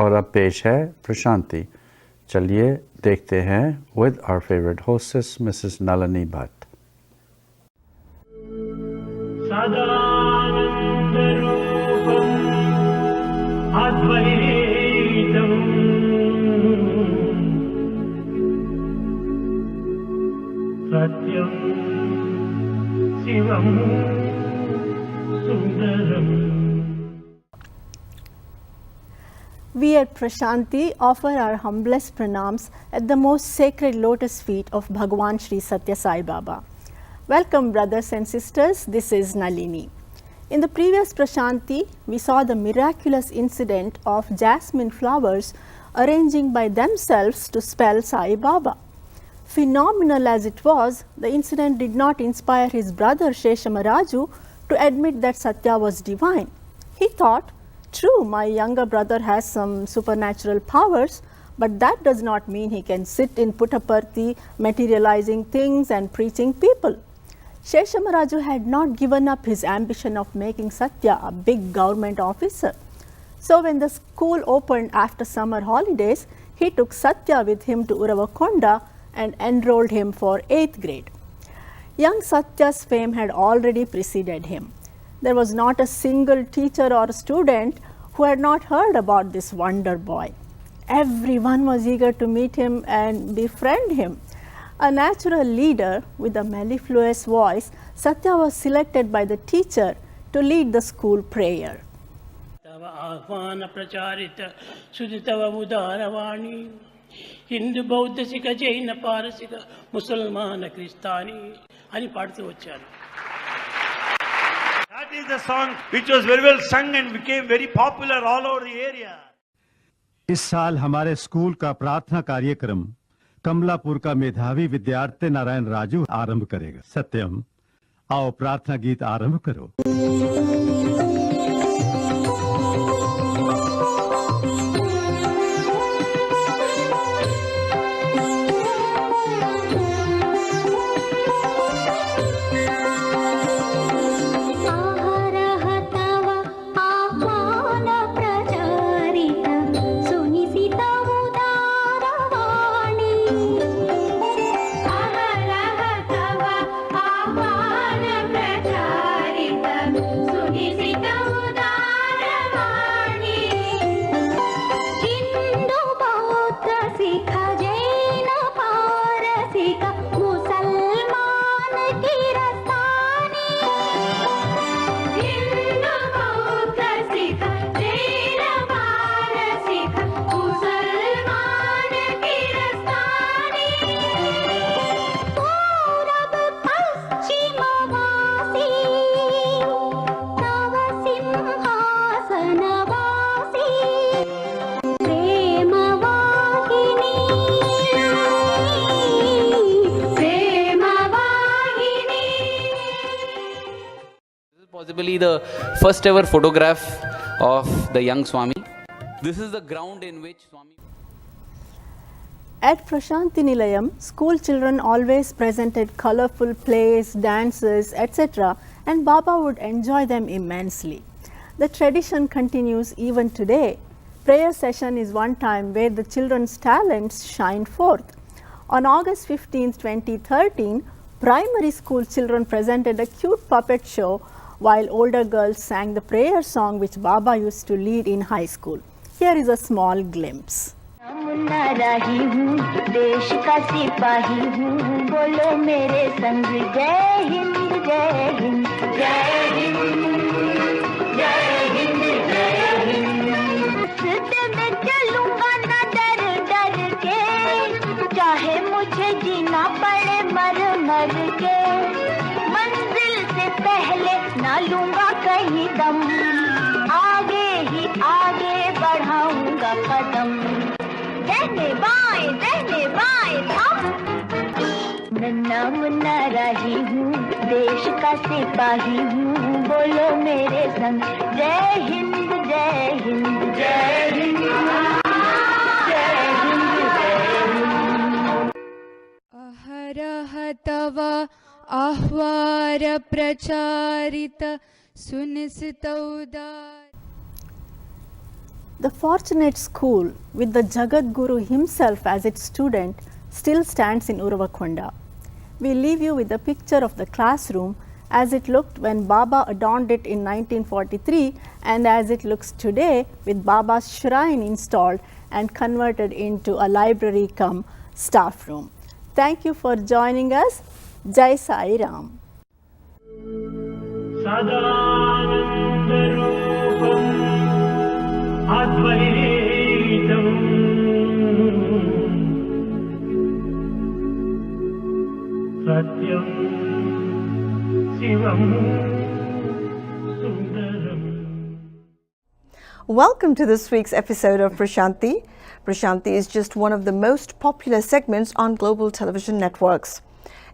और अब पेश है प्रशांति। चलिए देखते हैं with our favorite hostess Mrs. Nalini Bhatt. सदानंदरूपम् अद्वैतम् सत्यं शिवं Sundaram. We at Prashanti offer our humblest pranams at the most sacred lotus feet of Bhagwan Shri Satya Sai Baba. Welcome brothers and sisters, this is Nalini. In the previous Prashanti, we saw the miraculous incident of jasmine flowers arranging by themselves to spell Sai Baba. Phenomenal as it was, the incident did not inspire his brother Sheshamaraju to admit that Satya was divine. He thought, true, my younger brother has some supernatural powers, but that does not mean he can sit in Puttaparthi materializing things and preaching people. Sheshamaraju had not given up his ambition of making Satya a big government officer. So when the school opened after summer holidays, he took Satya with him to Uravakonda and enrolled him for 8th grade. Young Satya's fame had already preceded him. There was not a single teacher or student who had not heard about this wonder boy. Everyone was eager to meet him and befriend him. A natural leader with a mellifluous voice, Satya was selected by the teacher to lead the school prayer. Hindu Bauddha Sikha Jaina Parasika Musalmana Kristani ani paadtu vacharu. That is the song which was very well sung and became very popular all over the area. इस साल हमारे school का प्रार्थना कार्यक्रम कमलापुर का मेधावी विद्यार्थी नारायण राजू आरंभ करेगा. सत्यम, आओ प्रार्थना गीत आरंभ करो. Possibly the first ever photograph of the young Swami. This is the ground in which Swami... At Prashanti Nilayam, school children always presented colorful plays, dances, etc. and Baba would enjoy them immensely. The tradition continues even today. Prayer session is one time where the children's talents shine forth. On August 15, 2013, primary school children presented a cute puppet show while older girls sang the prayer song which Baba used to lead in high school. Here is a small glimpse. ना लूंगा कहीं दम, आगे ही आगे बढ़ाऊंगा कदम, दहने बाएं थम, नन्ना मुन्ना राही हूँ, देश का सिपाही हूँ, बोलो मेरे संग, जय हिंद जय हिंद जय हिंद जय हिंद जय हिंद. अहरह तव आह्वार प्रचारित सुनिश्चितौदार. The fortunate school with the Jagat Guru himself as its student still stands in Uravakonda. We leave you with a picture of the classroom as it looked when Baba adorned it in 1943 and as it looks today with Baba's shrine installed and converted into a library cum staff room. Thank you for joining us. Jai Sai Ram. Advaitam Satyam Shivam Sundaram. Welcome to this week's episode of Prashanti. Prashanti is just one of the most popular segments on global television networks.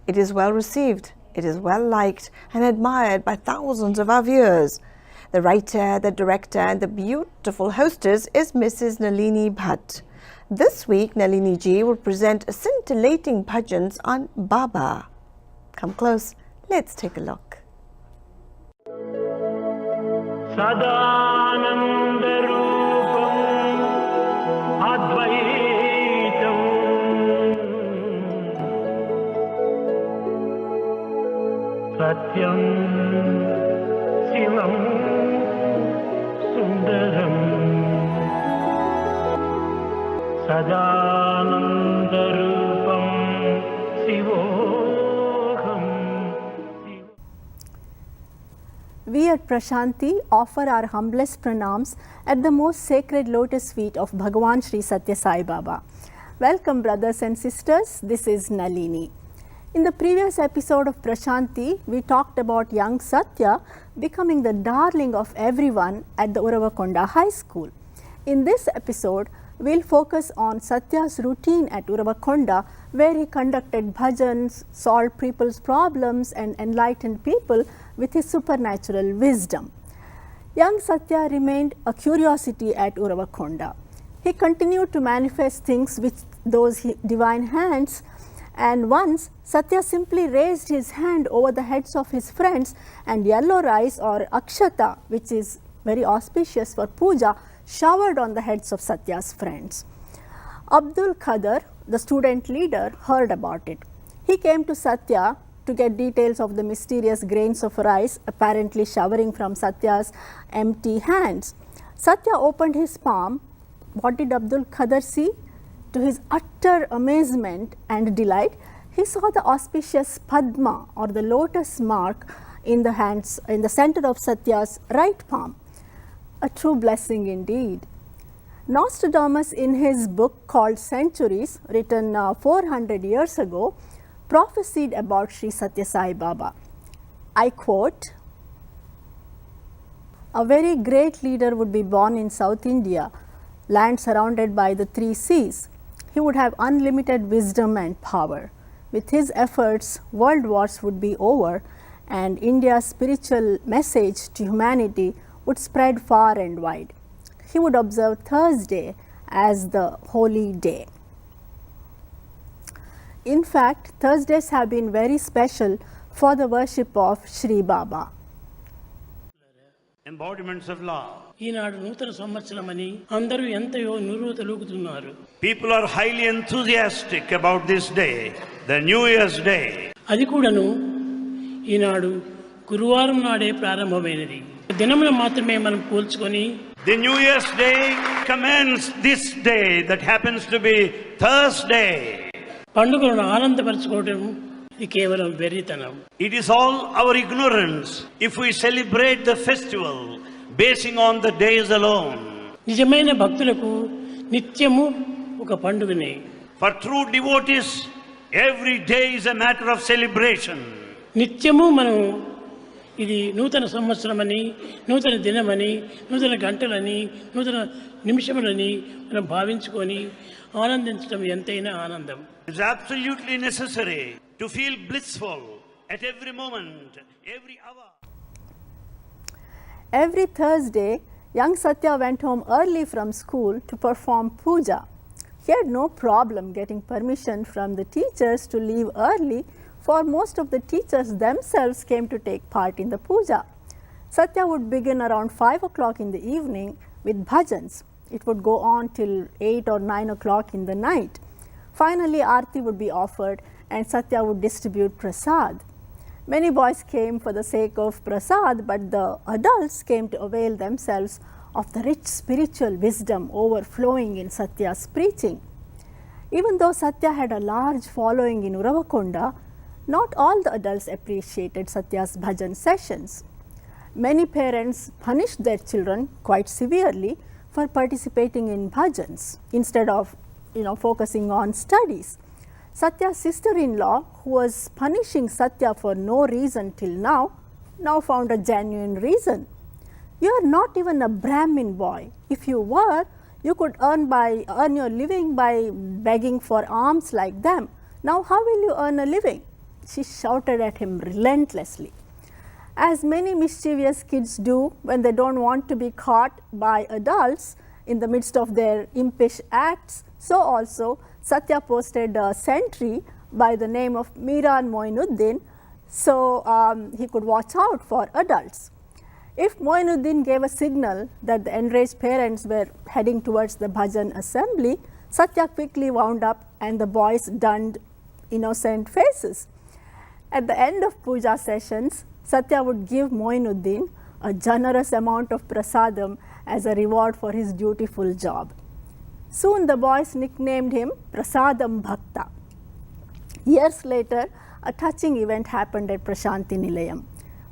It is well received, it is well liked and admired by thousands of our viewers. The writer, the director and the beautiful hostess is Mrs. Nalini Bhatt. This week, Nalini ji will present scintillating bhajans on Baba. Come close, let's take a look. Sadananda Rupam Advaitam Satyam Shivam Sundaram Sadananda Rupam Shivoham. We at Prashanti offer our humblest pranams at the most sacred lotus feet of Bhagavan Shri Satya Sai Baba. Welcome brothers and sisters, this is Nalini. In the previous episode of Prashanti, we talked about young Satya becoming the darling of everyone at the Uravakonda High School. In this episode, we'll focus on Satya's routine at Uravakonda, where he conducted bhajans, solved people's problems and enlightened people with his supernatural wisdom. Young Satya remained a curiosity at Uravakonda. He continued to manifest things with those divine hands, and once Satya simply raised his hand over the heads of his friends and yellow rice or akshata, which is very auspicious for puja, showered on the heads of Satya's friends. Abdul Qadir, the student leader, heard about it. He came to Satya to get details of the mysterious grains of rice apparently showering from Satya's empty hands. Satya opened his palm. What did Abdul Qadir see? To his utter amazement and delight, he saw the auspicious Padma or the lotus mark in the hands, in the center of Satya's right palm. A true blessing indeed. Nostradamus, in his book called Centuries, written 400 years ago, prophesied about Shri Satya Sai Baba. I quote, "A very great leader would be born in South India, land surrounded by the 3 seas. He would have unlimited wisdom and power. With his efforts, world wars would be over and India's spiritual message to humanity would spread far and wide. He would observe Thursday as the holy day." In fact, Thursdays have been very special for the worship of Shri Baba. Embodiments of law. ఈనాడు నూతన సంవత్సరమని అందరూ ఎంతయో నిరుతలుగుతున్నారు. People are highly enthusiastic about this day, the New Year's Day. అది కూడాను ఈనాడు గురువారం నాడే ప్రారంభమైనది. దినమున మాత్రమే మనం పోల్చుకొని The New Year's Day commences this day that happens to be Thursday. పండుగలను ఆనందపరచుకోవడం ఇది కేవలం వెర్రితనం. It is all our ignorance if we celebrate the festival basing on the days alone. నిజమైన భక్తులకు నిత్యము ఒక పండుగనే. For true devotees, every day is a matter of celebration. నిత్యము మనం ఇది నూతన సంవత్సరమని, నూతన దినమని, నూతన గంటలని, నూతన నిమిషములని మనం భావించుకొని ఆనందించడం ఎంతైనా ఆనందం. It's absolutely necessary to feel blissful at every moment, every hour. Every Thursday, young Satya went home early from school to perform puja. He had no problem getting permission from the teachers to leave early, for most of the teachers themselves came to take part in the puja. Satya would begin around 5 o'clock in the evening with bhajans. It would go on till 8 or 9 o'clock in the night. Finally, Aarti would be offered and Satya would distribute prasad. Many boys came for the sake of prasad, but the adults came to avail themselves of the rich spiritual wisdom overflowing in Satya's preaching. Even though Satya had a large following in Uravakonda, not all the adults appreciated Satya's bhajan sessions. Many parents punished their children quite severely for participating in bhajans instead of focusing on studies. Satya's sister-in-law, who was punishing Satya for no reason till now found a genuine reason. You are not even a Brahmin boy. If you were, you could earn your living by begging for alms like them. Now how will you earn a living? She shouted at him relentlessly. As many mischievous kids do when they don't want to be caught by adults in the midst of their impish acts, so also Satya posted a sentry by the name of Miran Moinuddin, so he could watch out for adults. If Moinuddin gave a signal that the enraged parents were heading towards the bhajan assembly, Satya quickly wound up and the boys donned innocent faces. At the end of puja sessions, Satya would give Moinuddin a generous amount of prasadam as a reward for his dutiful job. Soon the boys nicknamed him Prasadam Bhakta. Years later, a touching event happened at Prashanti Nilayam.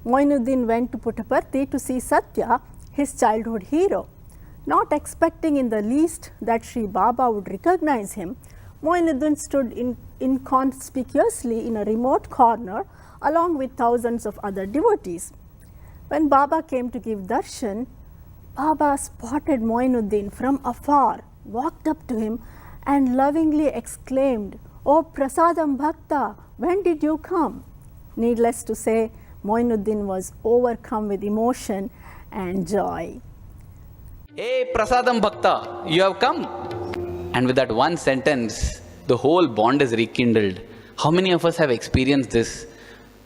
Moinuddin went to Puttaparthi to see Satya, his childhood hero. Not expecting in the least that Sri Baba would recognize him, Moinuddin stood inconspicuously in a remote corner along with thousands of other devotees. When Baba came to give darshan, Baba spotted Moinuddin from afar, walked up to him and lovingly exclaimed, "Oh Prasadam Bhakta, when did you come?" Needless to say, Moinuddin was overcome with emotion and joy. Hey Prasadam Bhakta, you have come. And with that one sentence, the whole bond is rekindled. How many of us have experienced this?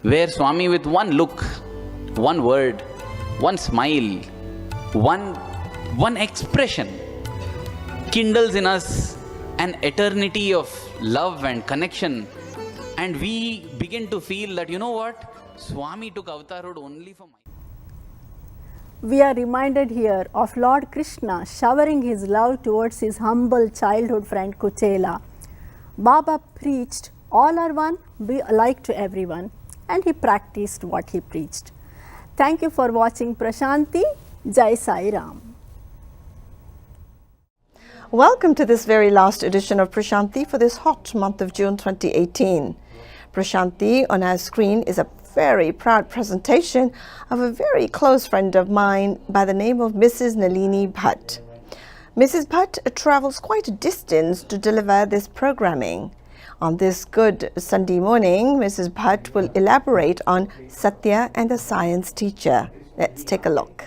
Where Swami with one look, one word, one smile, one expression kindles in us an eternity of love and connection, and we begin to feel that, you know what, Swami took avatarhood only for my... We are reminded here of Lord Krishna showering his love towards his humble childhood friend Kuchela. Baba preached, all are one, be alike to everyone, and he practiced what he preached. Thank you for watching Prashanti. Jai Sai Ram. Welcome to this very last edition of Prashanti for this hot month of June 2018. Prashanti on our screen is a very proud presentation of a very close friend of mine by the name of Mrs. Nalini Bhatt. Mrs. Bhatt travels quite a distance to deliver this programming. On this good Sunday morning, Mrs. Bhatt will elaborate on Satya and the science teacher. Let's take a look.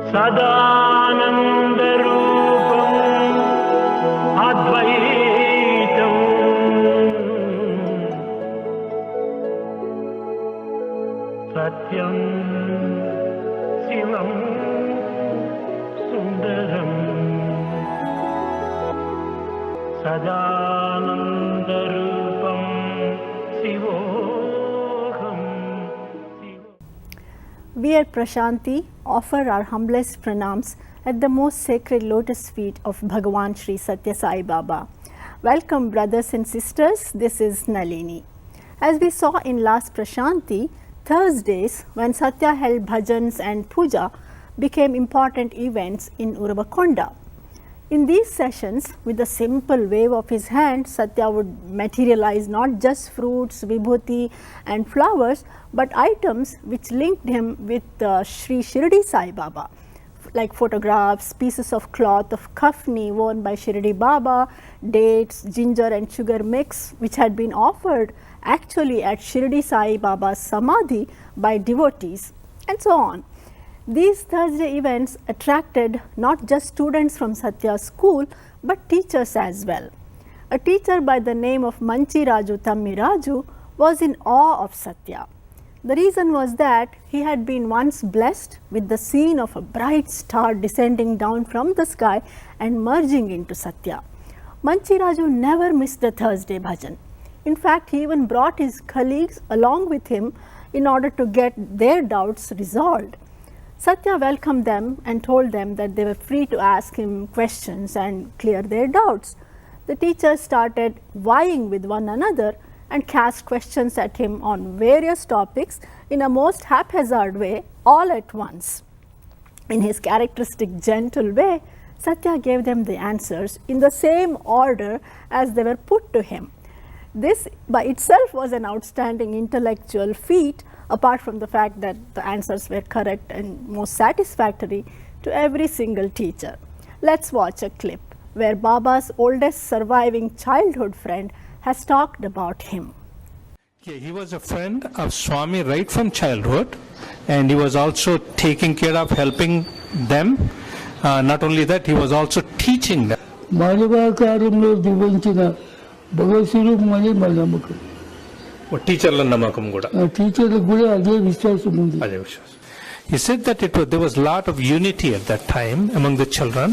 Sadananda Rupam Advaitam Satyam Sivam Sundaram Sadananda Rupam Sivoham. We at Prashanti offer our humblest pranams at the most sacred lotus feet of Bhagavan Shri Satya Sai Baba. Welcome brothers and sisters, this is Nalini. As we saw in last Prashanti, Thursdays when Satya held bhajans and puja became important events in Uravakonda. In these sessions, with a simple wave of his hand, Satya would materialize not just fruits, vibhuti and flowers, but items which linked him with Shri Shirdi Sai Baba, like photographs, pieces of cloth of kafni worn by Shirdi Baba, dates, ginger and sugar mix, which had been offered actually at Shirdi Sai Baba's Samadhi by devotees, and so on. These Thursday events attracted not just students from Satya's school, but teachers as well. A teacher by the name of Manchi Raju Tammi Raju was in awe of Satya. The reason was that he had been once blessed with the scene of a bright star descending down from the sky and merging into Satya. Manchiraju never missed the Thursday bhajan. In fact, he even brought his colleagues along with him in order to get their doubts resolved. Satya welcomed them and told them that they were free to ask him questions and clear their doubts. The teachers started vying with one another and cast questions at him on various topics in a most haphazard way, all at once. In his characteristic gentle way, Satya gave them the answers in the same order as they were put to him. This by itself was an outstanding intellectual feat, apart from the fact that the answers were correct and most satisfactory to every single teacher. Let's watch a clip where Baba's oldest surviving childhood friend has talked about him. He was a friend of Swami right from childhood, and he was also taking care of helping them. Not only that, he was also teaching them. టీచర్ల నమ్మకం కూడా అదే విశ్వాసం. He said that there was a lot of unity at that time among the children,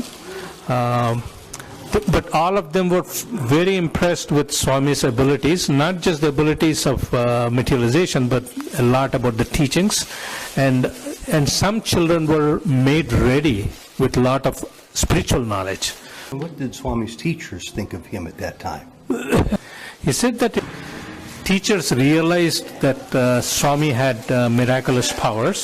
but all of them were very impressed with Swami's abilities, not just the abilities of materialization, but a lot about the teachings, and some children were made ready with a lot of spiritual knowledge. What did Swami's teachers think of him at that time? He said that teachers realized that Swami had miraculous powers,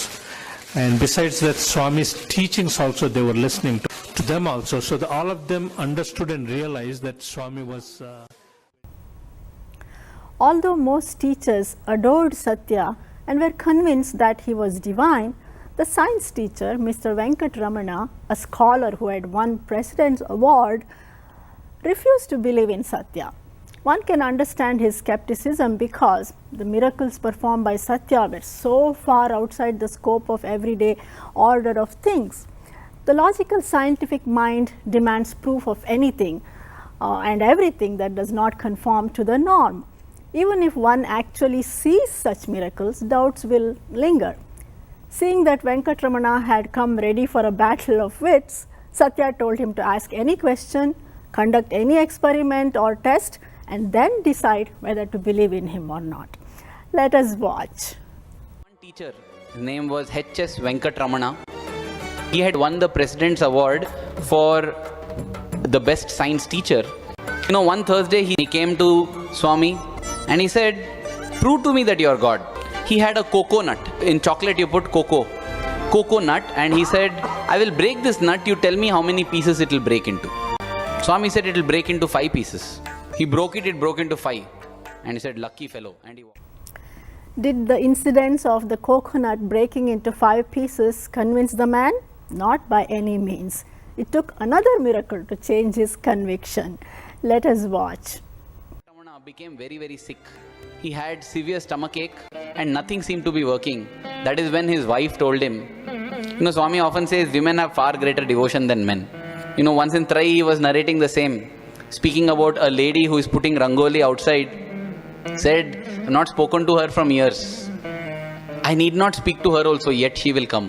and besides that, Swami's teachings also they were listening to them also, so all of them understood and realized that Swami was. Although most teachers adored Satya and were convinced that he was divine, the science teacher, Mr. Venkatramana, a scholar who had won President's Award, refused to believe in Satya. One can understand his skepticism because the miracles performed by Satya were so far outside the scope of everyday order of things. The logical scientific mind demands proof of anything and everything that does not conform to the norm. Even if one actually sees such miracles, doubts will linger. Seeing that Venkatramana had come ready for a battle of wits, Satya told him to ask any question, conduct any experiment or test, and then decide whether to believe in him or not. Let us watch. One teacher, his name was H.S. Venkatramana. He had won the President's Award for the best science teacher. You know, one Thursday he came to Swami and he said, "Prove to me that you are God." He had a coconut. In chocolate you put coconut, and he said, "I will break this nut, you tell me how many pieces it will break into." Swami said it will break into 5 pieces. He broke it broke into 5. And he said, "Lucky fellow." And he walked. Did the incidents of the coconut breaking into 5 pieces convince the man? Not by any means. It took another miracle to change his conviction. Let us watch. Ramana became very, very sick. He had severe stomachache and nothing seemed to be working. That is when his wife told him, you know, Swami often says women have far greater devotion than men. You know, once in Trai he was narrating the same, speaking about a lady who is putting rangoli outside, said, "I've not spoken to her from years. I need not speak to her also, yet she will come.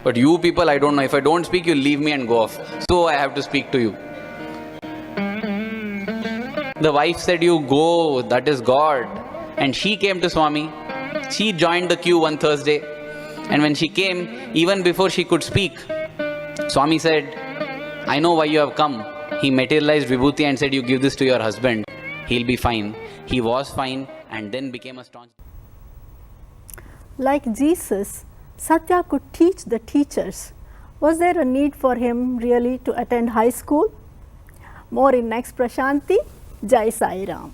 But you people, I don't know, if I don't speak, you'll leave me and go off. So I have to speak to you." The wife said, "You go, that is God." And she came to Swami. She joined the queue one Thursday. And when she came, even before she could speak, Swami said, "I know why you have come." He materialized Vibhuti and said, "You give this to your husband, he'll be fine." He was fine and then became a staunch. Like Jesus, Satya could teach the teachers. Was there a need for him really to attend high school? More in next Prashanti. Jai Sai Ram.